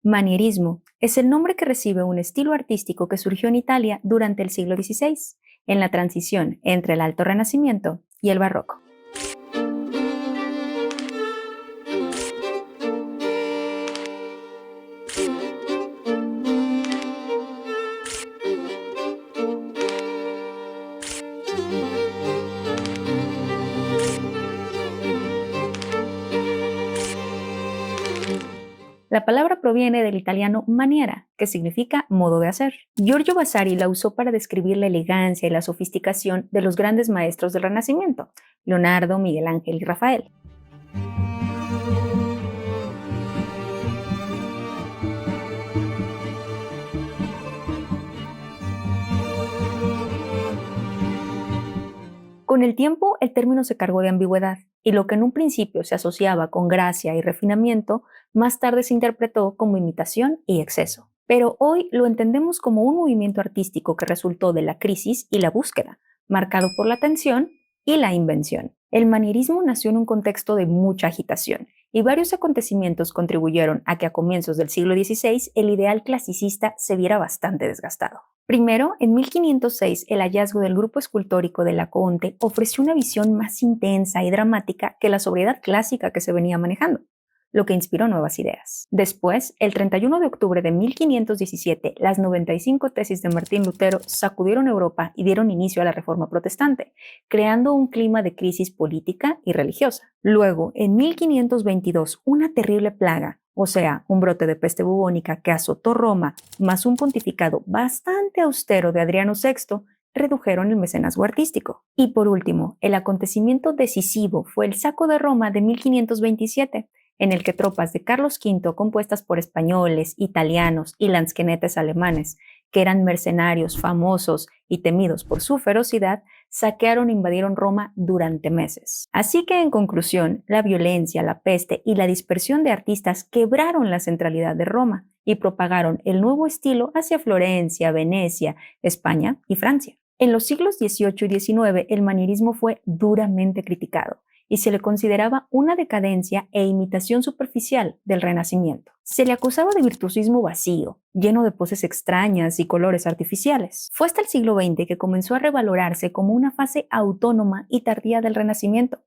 Manierismo es el nombre que recibe un estilo artístico que surgió en Italia durante el siglo XVI, en la transición entre el Alto Renacimiento y el Barroco. La palabra proviene del italiano maniera, que significa modo de hacer. Giorgio Vasari la usó para describir la elegancia y la sofisticación de los grandes maestros del Renacimiento, Leonardo, Miguel Ángel y Rafael. Con el tiempo, el término se cargó de ambigüedad, y lo que en un principio se asociaba con gracia y refinamiento, más tarde se interpretó como imitación y exceso. Pero hoy lo entendemos como un movimiento artístico que resultó de la crisis y la búsqueda, marcado por la tensión y la invención. El manierismo nació en un contexto de mucha agitación, y varios acontecimientos contribuyeron a que a comienzos del siglo XVI el ideal clasicista se viera bastante desgastado. Primero, en 1506, el hallazgo del grupo escultórico de Laocoonte ofreció una visión más intensa y dramática que la sobriedad clásica que se venía manejando, lo que inspiró nuevas ideas. Después, el 31 de octubre de 1517, las 95 tesis de Martín Lutero sacudieron Europa y dieron inicio a la Reforma Protestante, creando un clima de crisis política y religiosa. Luego, en 1522, una terrible plaga, o sea, un brote de peste bubónica que azotó Roma, más un pontificado bastante austero de Adriano VI, redujeron el mecenazgo artístico. Y por último, el acontecimiento decisivo fue el saco de Roma de 1527, en el que tropas de Carlos V, compuestas por españoles, italianos y lansquenetes alemanes, que eran mercenarios famosos y temidos por su ferocidad, saquearon e invadieron Roma durante meses. Así que, en conclusión, la violencia, la peste y la dispersión de artistas quebraron la centralidad de Roma y propagaron el nuevo estilo hacia Florencia, Venecia, España y Francia. En los siglos XVIII y XIX, el manierismo fue duramente criticado y se le consideraba una decadencia e imitación superficial del Renacimiento. Se le acusaba de virtuosismo vacío, lleno de poses extrañas y colores artificiales. Fue hasta el siglo XX que comenzó a revalorarse como una fase autónoma y tardía del Renacimiento,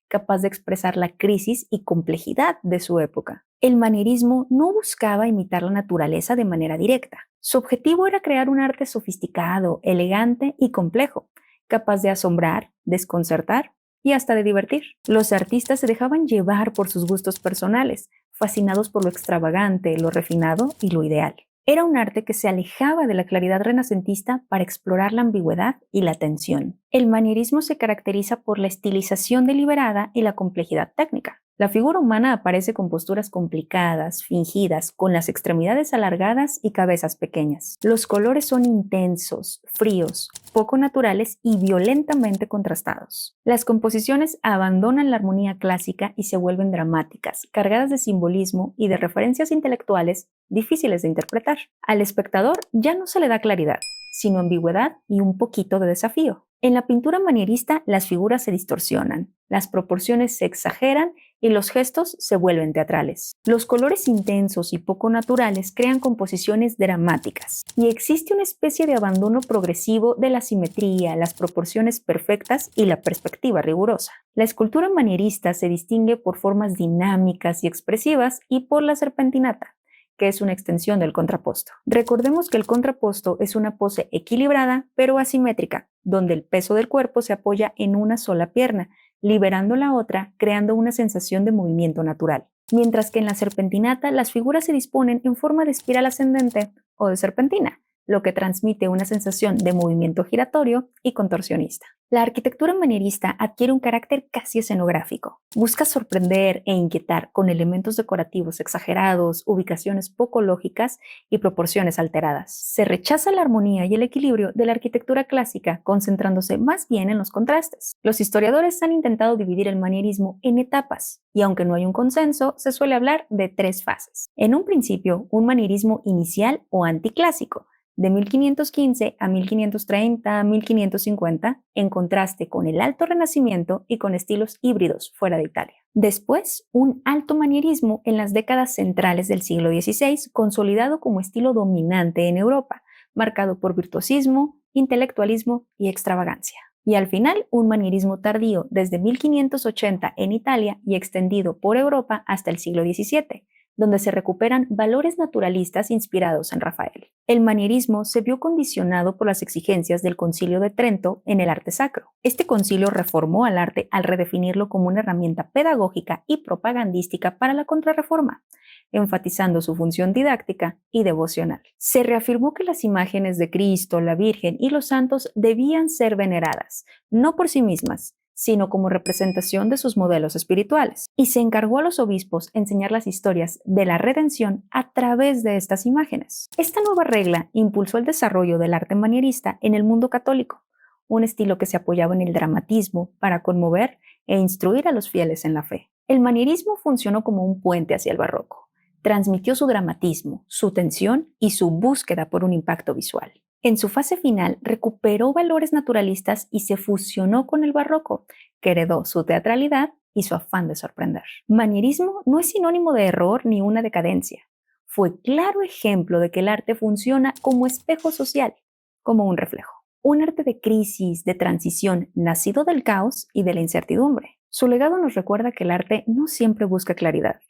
capaz de expresar la crisis y complejidad de su época. El manierismo no buscaba imitar la naturaleza de manera directa. Su objetivo era crear un arte sofisticado, elegante y complejo, capaz de asombrar, desconcertar y hasta de divertir. Los artistas se dejaban llevar por sus gustos personales, fascinados por lo extravagante, lo refinado y lo ideal. Era un arte que se alejaba de la claridad renacentista para explorar la ambigüedad y la tensión. El manierismo se caracteriza por la estilización deliberada y la complejidad técnica. La figura humana aparece con posturas complicadas, fingidas, con las extremidades alargadas y cabezas pequeñas. Los colores son intensos, fríos, poco naturales y violentamente contrastados. Las composiciones abandonan la armonía clásica y se vuelven dramáticas, cargadas de simbolismo y de referencias intelectuales difíciles de interpretar. Al espectador ya no se le da claridad, sino ambigüedad y un poquito de desafío. En la pintura manierista, las figuras se distorsionan, las proporciones se exageran y los gestos se vuelven teatrales. Los colores intensos y poco naturales crean composiciones dramáticas, y existe una especie de abandono progresivo de la simetría, las proporciones perfectas y la perspectiva rigurosa. La escultura manierista se distingue por formas dinámicas y expresivas y por la serpentinata, que es una extensión del contrapposto. Recordemos que el contrapposto es una pose equilibrada pero asimétrica, donde el peso del cuerpo se apoya en una sola pierna, liberando la otra, creando una sensación de movimiento natural. Mientras que en la serpentinata las figuras se disponen en forma de espiral ascendente o de serpentina, lo que transmite una sensación de movimiento giratorio y contorsionista. La arquitectura manierista adquiere un carácter casi escenográfico. Busca sorprender e inquietar con elementos decorativos exagerados, ubicaciones poco lógicas y proporciones alteradas. Se rechaza la armonía y el equilibrio de la arquitectura clásica, concentrándose más bien en los contrastes. Los historiadores han intentado dividir el manierismo en etapas, y aunque no hay un consenso, se suele hablar de tres fases. En un principio, un manierismo inicial o anticlásico, de 1515 a 1530 a 1550, en contraste con el Alto Renacimiento y con estilos híbridos fuera de Italia. Después, un alto manierismo en las décadas centrales del siglo XVI, consolidado como estilo dominante en Europa, marcado por virtuosismo, intelectualismo y extravagancia. Y al final, un manierismo tardío desde 1580 en Italia y extendido por Europa hasta el siglo XVII, donde se recuperan valores naturalistas inspirados en Rafael. El manierismo se vio condicionado por las exigencias del Concilio de Trento en el arte sacro. Este concilio reformó al arte al redefinirlo como una herramienta pedagógica y propagandística para la Contrarreforma, enfatizando su función didáctica y devocional. Se reafirmó que las imágenes de Cristo, la Virgen y los santos debían ser veneradas, no por sí mismas, sino como representación de sus modelos espirituales, y se encargó a los obispos enseñar las historias de la redención a través de estas imágenes. Esta nueva regla impulsó el desarrollo del arte manierista en el mundo católico, un estilo que se apoyaba en el dramatismo para conmover e instruir a los fieles en la fe. El manierismo funcionó como un puente hacia el barroco. Transmitió su dramatismo, su tensión y su búsqueda por un impacto visual. En su fase final, recuperó valores naturalistas y se fusionó con el barroco, que heredó su teatralidad y su afán de sorprender. Manierismo no es sinónimo de error ni una decadencia. Fue claro ejemplo de que el arte funciona como espejo social, como un reflejo. Un arte de crisis, de transición, nacido del caos y de la incertidumbre. Su legado nos recuerda que el arte no siempre busca claridad.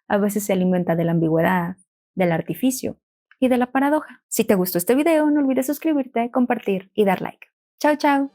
A veces se alimenta de la ambigüedad, del artificio y de la paradoja. Si te gustó este video, no olvides suscribirte, compartir y dar like. Chao, chao.